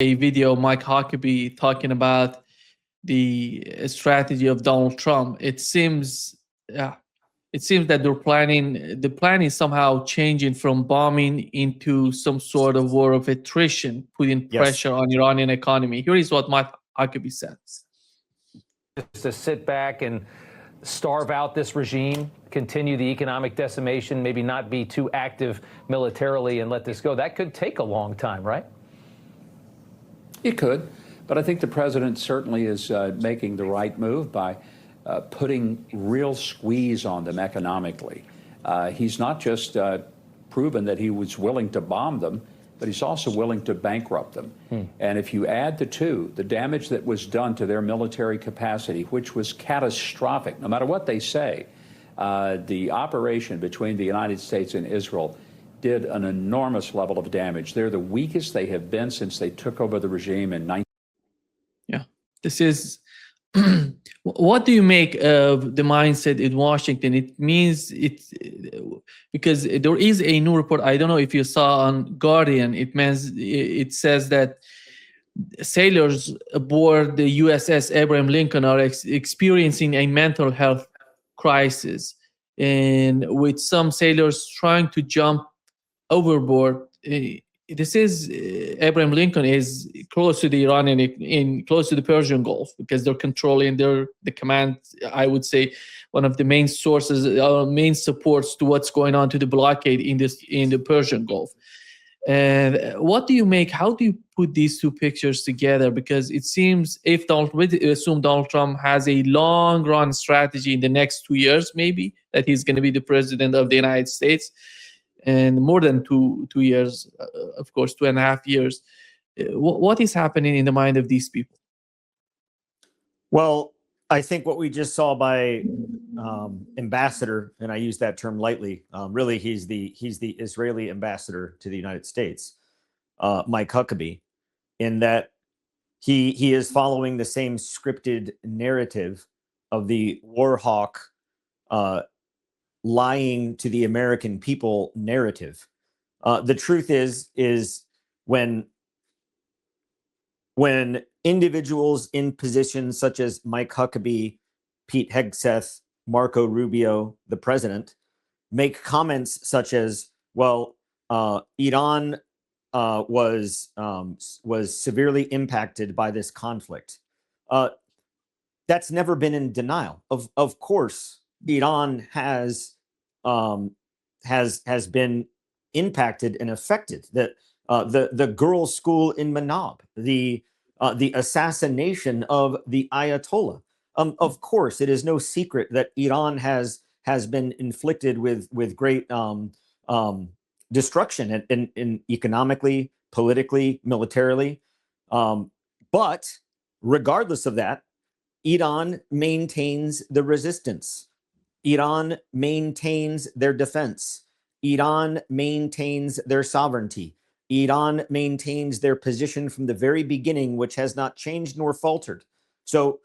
a video of Mike Huckabee talking about the strategy of Donald Trump. It seems that the plan is somehow changing from bombing into some sort of war of attrition, putting Yes. pressure on Iranian economy. Here is what Mike Huckabee says. Just to sit back and starve out this regime, continue the economic decimation, maybe not be too active militarily and let this go. That could take a long time, right? It could, but I think the president certainly is making the right move by putting real squeeze on them economically. He's not just proven that he was willing to bomb them, but he's also willing to bankrupt them. And if you add the two, the damage that was done to their military capacity, which was catastrophic, no matter what they say, the operation between the United States and Israel did an enormous level of damage. They're the weakest they have been since they took over the regime in 19. Yeah, this is. What do you make of the mindset in Washington? It means it's because there is a new report. I don't know if you saw on Guardian. It says that sailors aboard the USS Abraham Lincoln are experiencing a mental health crisis, and with some sailors trying to jump overboard. This is Abraham Lincoln is close to the Iranian, close to the Persian Gulf, because they're controlling the command. I would say one of the main sources, main supports to what's going on to the blockade in the Persian Gulf. And what do you make? How do you put these two pictures together? Because it seems if we assume Donald Trump has a long run strategy in the next 2 years, maybe that he's going to be the president of the United States. And more than two years, of course, 2.5 years. What is happening in the mind of these people? Well, I think what we just saw by ambassador, and I use that term lightly, really he's the Israeli ambassador to the United States, Mike Huckabee, in that he is following the same scripted narrative of the war hawk lying to the American people narrative. The truth is when individuals in positions such as Mike Huckabee, Pete Hegseth, Marco Rubio, the president, make comments such as, well, Iran was severely impacted by this conflict. That's never been in denial. Of course, Iran has been impacted and affected. The girls' school in Manab, the assassination of the Ayatollah. Of course, it is no secret that Iran has been inflicted with great destruction in economically, politically, militarily. But regardless of that, Iran maintains the resistance. Iran maintains their defense. Iran maintains their sovereignty. Iran maintains their position from the very beginning, which has not changed nor faltered. So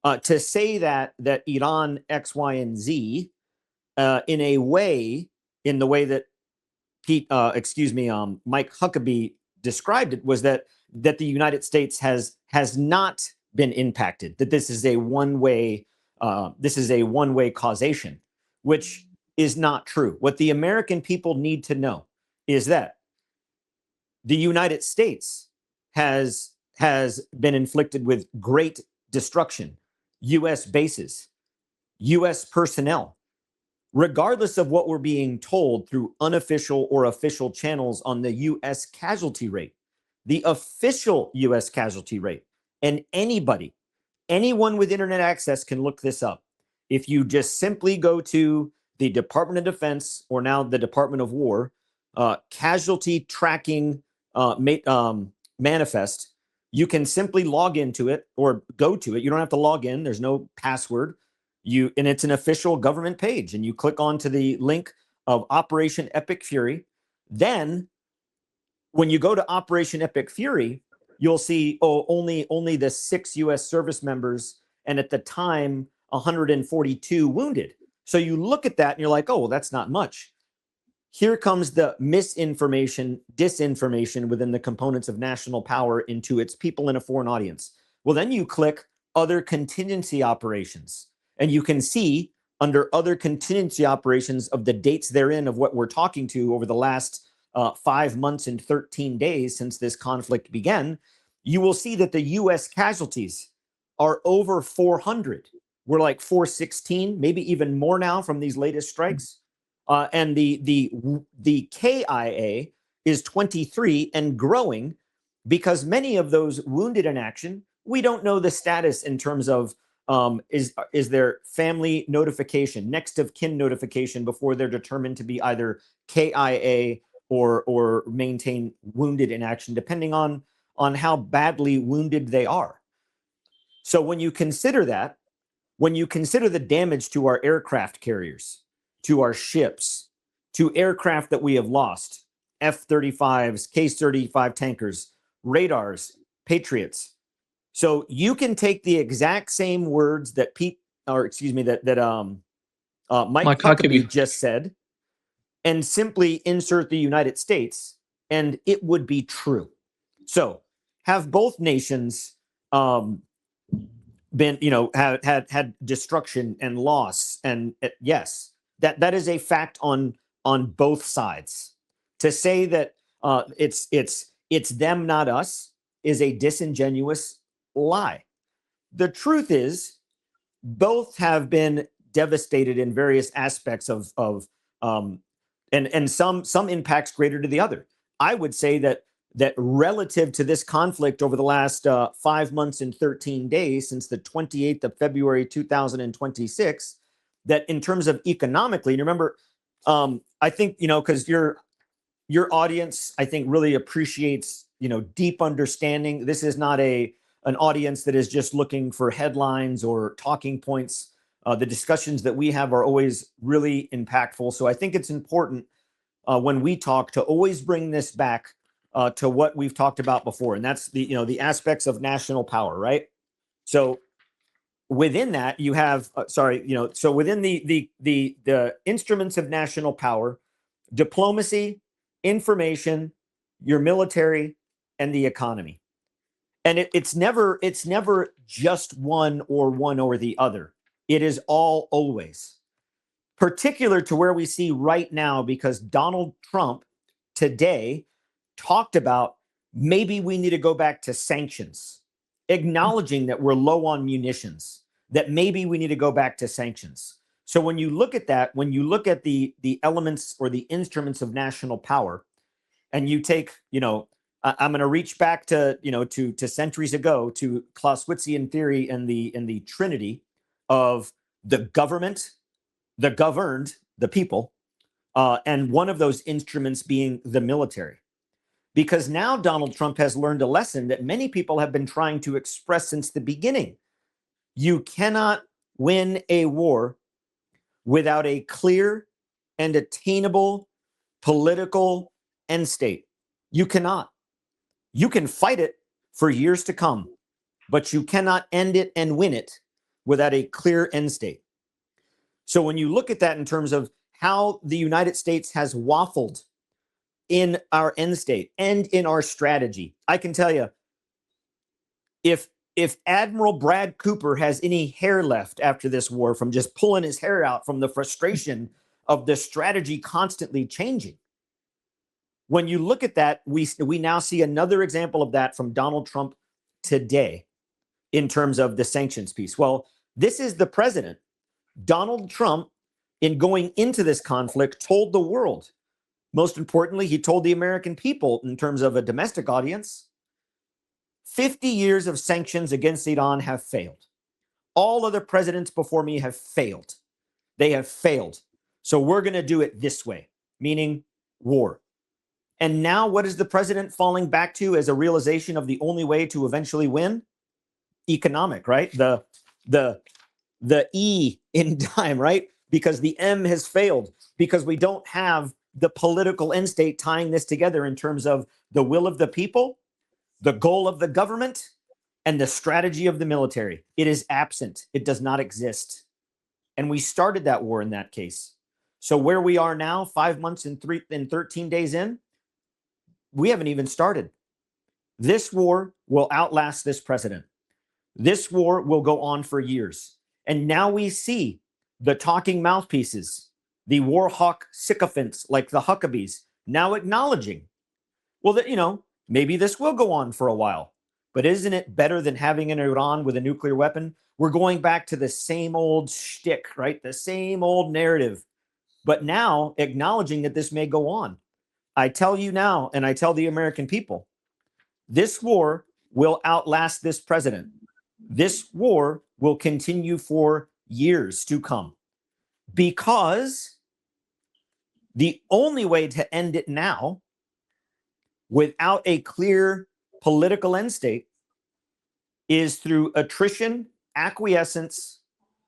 to say that Iran X, Y, and Z, in the way that Mike Huckabee described it, was that the United States has not been impacted. That this is a one-way causation, which is not true. What the American people need to know is that the United States has been inflicted with great destruction, U.S. bases, U.S. personnel, regardless of what we're being told through unofficial or official channels on the U.S. casualty rate. The official U.S. casualty rate, and anyone with internet access can look this up. If you just simply go to the Department of Defense, or now the Department of War, casualty tracking manifest, you can simply log into it or go to it. You don't have to log in. There's no password. And it's an official government page, and you click onto the link of Operation Epic Fury. Then when you go to Operation Epic Fury, you'll see, only the 6 U.S. service members, and at the time, 142 wounded. So you look at that and you're like, oh, well, that's not much. here comes the misinformation, disinformation within the components of national power into its people in a foreign audience. Well, then you click other contingency operations, and you can see under other contingency operations of the dates therein of what we're talking to over the last 5 months and 13 days since this conflict began, you will see that the U.S. casualties are over 400. We're like 416, maybe even more now from these latest strikes. And the KIA is 23 and growing, because many of those wounded in action, we don't know the status in terms of is there family notification, next of kin notification before they're determined to be either KIA or maintain wounded in action, depending on how badly wounded they are. So when you consider that, when you consider the damage to our aircraft carriers, to our ships, to aircraft that we have lost, F-35s, Case-35 tankers, radars, Patriots. So you can take the exact same words that Mike Huckabee just said and simply insert the United States, and it would be true. So have both nations been, had destruction and loss, and yes, that is a fact on both sides. To say that it's them, not us, is a disingenuous lie. The truth is, both have been devastated in various aspects of and some impacts greater to the other. I would say that relative to this conflict over the last 5 months and 13 days, since the 28th of February 2026, that in terms of economically, and remember, I think, because your audience, I think, really appreciates, deep understanding. This is not an audience that is just looking for headlines or talking points. The discussions that we have are always really impactful. So I think it's important when we talk to always bring this back to what we've talked about before, and that's the aspects of national power, right? So within that, you have so within the instruments of national power, diplomacy, information, your military, and the economy. And it's never just one or the other. It is all always. Particular to where we see right now, because Donald Trump today talked about maybe we need to go back to sanctions, acknowledging that we're low on munitions, that maybe we need to go back to sanctions. So when you look at that, when you look at the elements or the instruments of national power, and you take, I'm going to reach back to centuries ago, to Clausewitzian theory and the trinity of the government, the governed, the people, and one of those instruments being the military. Because now Donald Trump has learned a lesson that many people have been trying to express since the beginning. You cannot win a war without a clear and attainable political end state. You cannot. You can fight it for years to come, but you cannot end it and win it without a clear end state. So when you look at that in terms of how the United States has waffled in our end state and in our strategy, I can tell you, if Admiral Brad Cooper has any hair left after this war from just pulling his hair out from the frustration of the strategy constantly changing, when you look at that, we now see another example of that from Donald Trump today in terms of the sanctions piece. Well, this is the president. Donald Trump, in going into this conflict, told the world. Most importantly, he told the American people, in terms of a domestic audience, 50 years of sanctions against Iran have failed. All other presidents before me have failed. They have failed. So we're going to do it this way, meaning war. And now what is the president falling back to as a realization of the only way to eventually win? Economic, right? The E in time, right? Because the M has failed, because we don't have the political end state tying this together in terms of the will of the people, the goal of the government, and the strategy of the military. It is absent. It does not exist. And we started that war in that case. So where we are now, 5 months and 13 days in, we haven't even started. This war will outlast this president. This war will go on for years. And now we see the talking mouthpieces, the war hawk sycophants like the Huckabees, now acknowledging, well, that, maybe this will go on for a while. But isn't it better than having an Iran with a nuclear weapon? We're going back to the same old shtick, right? The same old narrative. But now acknowledging that this may go on. I tell you now, and I tell the American people, this war will outlast this president. This war will continue for years to come, because the only way to end it now without a clear political end state is through attrition, acquiescence,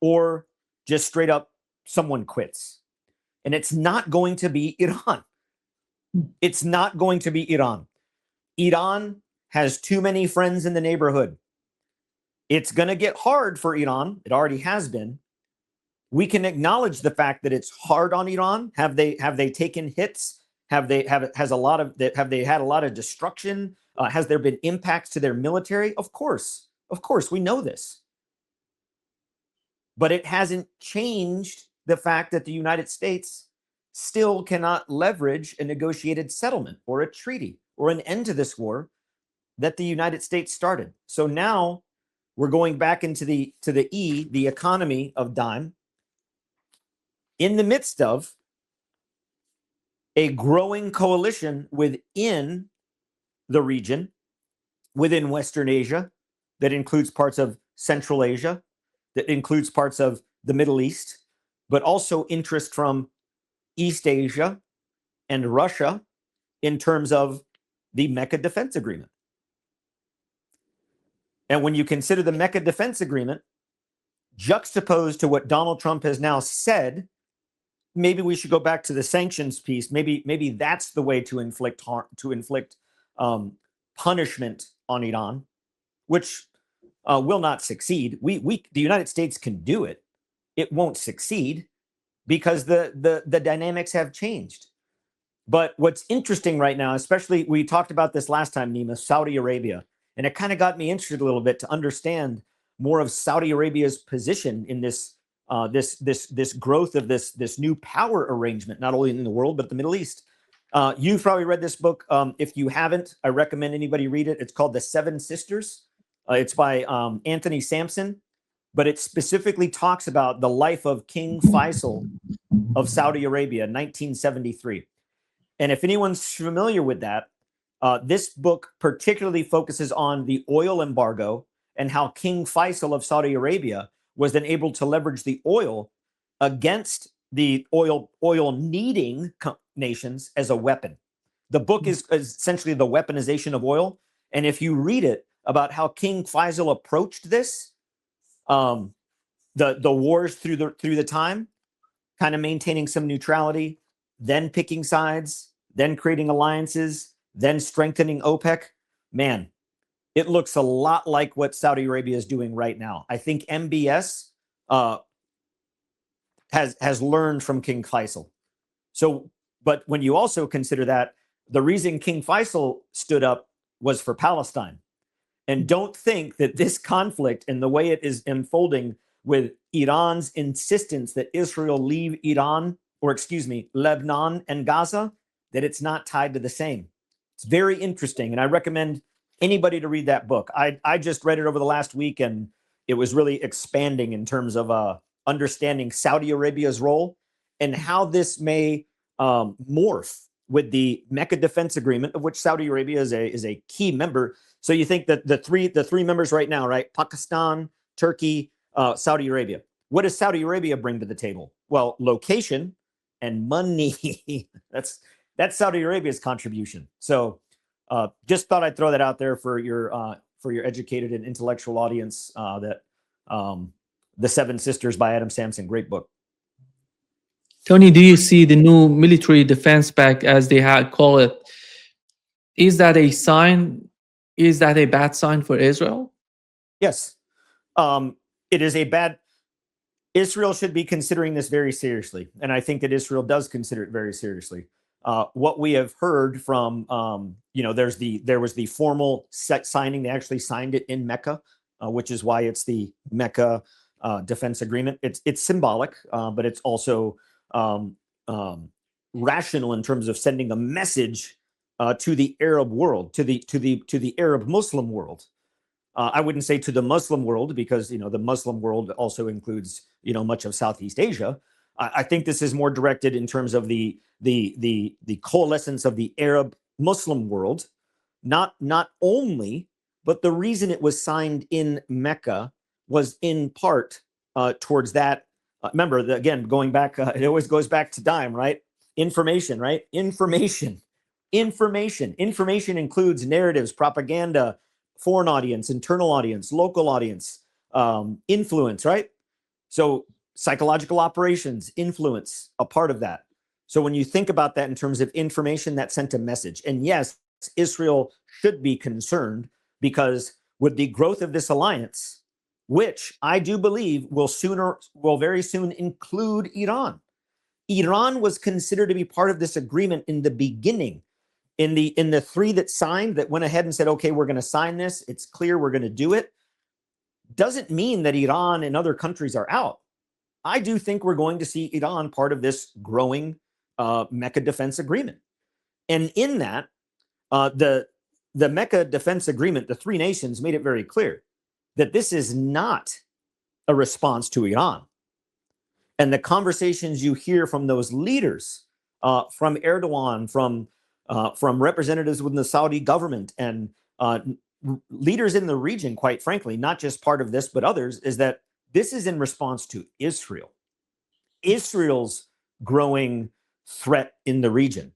or just straight up someone quits. And it's not going to be Iran. It's not going to be Iran. Iran has too many friends in the neighborhood. It's going to get hard for Iran. It already has been. We can acknowledge the fact that it's hard on Iran. Have they taken hits? Have they had a lot of destruction? Has there been impacts to their military? Of course, we know this. But it hasn't changed the fact that the United States still cannot leverage a negotiated settlement or a treaty or an end to this war that the United States started. So now we're going back into the economy of dime, in the midst of a growing coalition within the region, within Western Asia, that includes parts of Central Asia, that includes parts of the Middle East, but also interest from East Asia and Russia in terms of the Mecca Defense Agreement. And when you consider the Mecca Defense Agreement juxtaposed to what Donald Trump has now said, maybe we should go back to the sanctions piece. Maybe that's the way to inflict harm, to inflict punishment on Iran, which will not succeed. The United States can do it. It won't succeed because the dynamics have changed. But what's interesting right now, especially, we talked about this last time, Nima, Saudi Arabia, and it kind of got me interested a little bit to understand more of Saudi Arabia's position in this this growth of this new power arrangement, not only in the world but the Middle East. You've probably read this book. If you haven't, I recommend anybody read it. It's called The Seven Sisters. It's by Anthony Sampson, but it specifically talks about the life of King Faisal of Saudi Arabia in 1973. And if anyone's familiar with that, this book particularly focuses on the oil embargo and how King Faisal of Saudi Arabia was then able to leverage the oil against the oil needing nations as a weapon. The book is essentially the weaponization of oil. And if you read it about how King Faisal approached this, the wars through the time, kind of maintaining some neutrality, then picking sides, then creating alliances, then strengthening OPEC, man, it looks a lot like what Saudi Arabia is doing right now. I think MBS has learned from King Faisal. So, but when you also consider that, the reason King Faisal stood up was for Palestine. And don't think that this conflict and the way it is unfolding with Iran's insistence that Israel leave Lebanon and Gaza, that it's not tied to the same. It's very interesting. And I recommend anybody to read that book. I just read it over the last week, and it was really expanding in terms of understanding Saudi Arabia's role and how this may morph with the Mecca Defense Agreement, of which Saudi Arabia is a key member. So you think that the three members right now, right? Pakistan, Turkey, Saudi Arabia. What does Saudi Arabia bring to the table? Well, location and money. That's Saudi Arabia's contribution. So just thought I'd throw that out there for your educated and intellectual audience. That The Seven Sisters by Adam Sampson, great book. Tony, do you see the new military defense pact, as they call it? Is that a sign? Is that a bad sign for Israel? Yes, it is a bad. Israel should be considering this very seriously, and I think that Israel does consider it very seriously. What we have heard from, there was the formal signing. They actually signed it in Mecca, which is why it's the Mecca defense agreement. It's symbolic, but it's also rational in terms of sending a message to the Arab world, to the Arab Muslim world. I wouldn't say to the Muslim world, because the Muslim world also includes much of Southeast Asia. I think this is more directed in terms of the coalescence of the Arab Muslim world, not only, but the reason it was signed in Mecca was in part towards that. Remember, again, going back, it always goes back to dime, right? Information, right? Information includes narratives, propaganda, foreign audience, internal audience, local audience, influence, right? So psychological operations, influence, a part of that. So when you think about that in terms of information, that sent a message. And yes, Israel should be concerned, because with the growth of this alliance, which I do believe will very soon include Iran. Iran was considered to be part of this agreement in the beginning. In the three that signed, that went ahead and said, okay, we're going to sign this, it's clear we're going to do it, doesn't mean that Iran and other countries are out. I do think we're going to see Iran part of this growing Mecca defense agreement. And in that, the Mecca defense agreement, the three nations made it very clear that this is not a response to Iran. And the conversations you hear from those leaders, from Erdogan, from representatives within the Saudi government, and leaders in the region, quite frankly, not just part of this, but others, is that this is in response to Israel, Israel's growing threat in the region.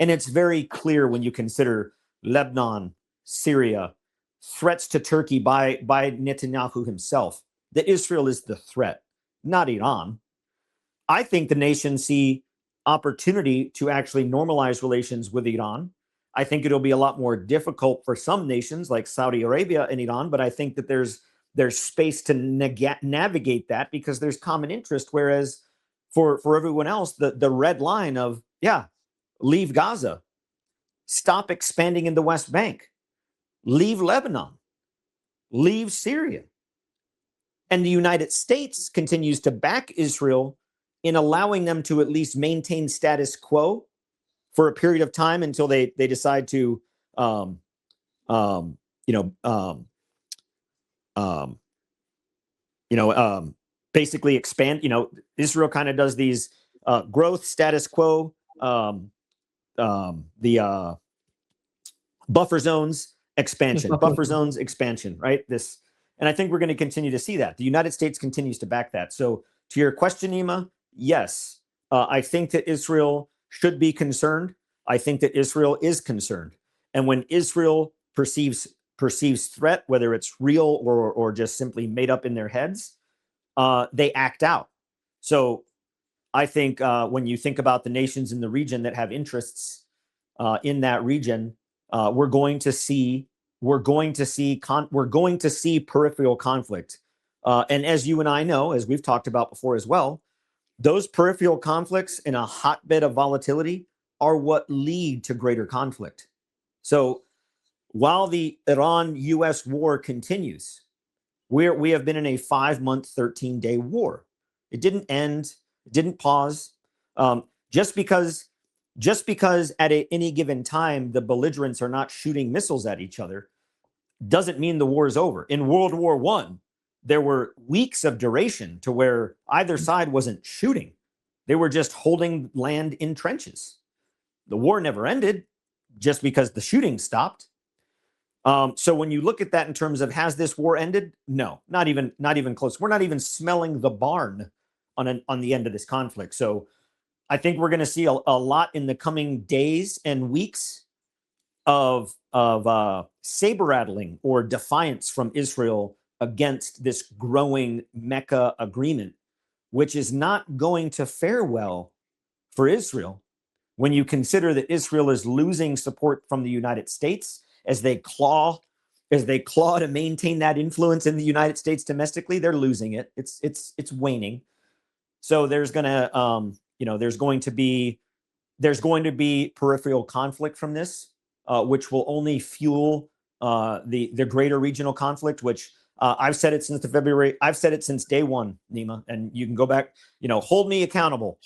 And it's very clear when you consider Lebanon, Syria, threats to Turkey by Netanyahu himself, that Israel is the threat, not Iran. I think the nations see opportunity to actually normalize relations with Iran. I think it'll be a lot more difficult for some nations like Saudi Arabia and Iran, but I think that there's space to navigate that, because there's common interest. Whereas for everyone else, the red line of, leave Gaza, stop expanding in the West Bank, leave Lebanon, leave Syria. And the United States continues to back Israel in allowing them to at least maintain status quo for a period of time until they decide to, basically expand. Israel kind of does these growth, status quo, the buffer zones expansion, buffer zones expansion, right? And I think we're going to continue to see that. The United States continues to back that. So to your question, Nima, yes, I think that Israel should be concerned. I think that Israel is concerned. And when Israel perceives threat, whether it's real or just simply made up in their heads, they act out. So I think when you think about the nations in the region that have interests in that region, we're going to see peripheral conflict. And as you and I know, as we've talked about before as well, those peripheral conflicts in a hotbed of volatility are what lead to greater conflict. So while the Iran-US war continues, we have been in a 5-month, 13-day war. It didn't end. It didn't pause. Just because at any given time the belligerents are not shooting missiles at each other doesn't mean the war is over. In World War I, there were weeks of duration to where either side wasn't shooting. They were just holding land in trenches. The war never ended just because the shooting stopped. So when you look at that in terms of, has this war ended? No, not even close. We're not even smelling the barn on the end of this conflict. So I think we're going to see a lot in the coming days and weeks of saber rattling or defiance from Israel against this growing Mecca agreement, which is not going to fare well for Israel when you consider that Israel is losing support from the United States as they claw to maintain that influence in the United States domestically. They're losing it. It's waning. So there's going to be peripheral conflict from this, which will only fuel the greater regional conflict, which I've said it since I've said it since day one, Nima, and you can go back, hold me accountable.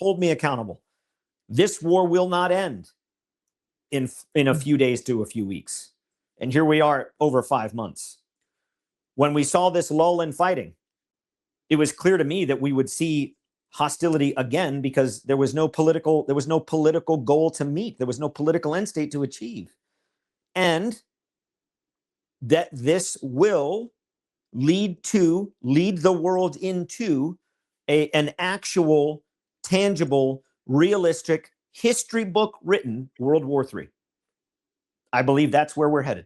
This war will not end in a few days to a few weeks. And here we are over 5 months. When we saw this lull in fighting, it was clear to me that we would see hostility again, because there was no political goal to meet. There was no political end state to achieve. And that this will lead the world into an actual, tangible, realistic, history book written World War III. I believe that's where we're headed.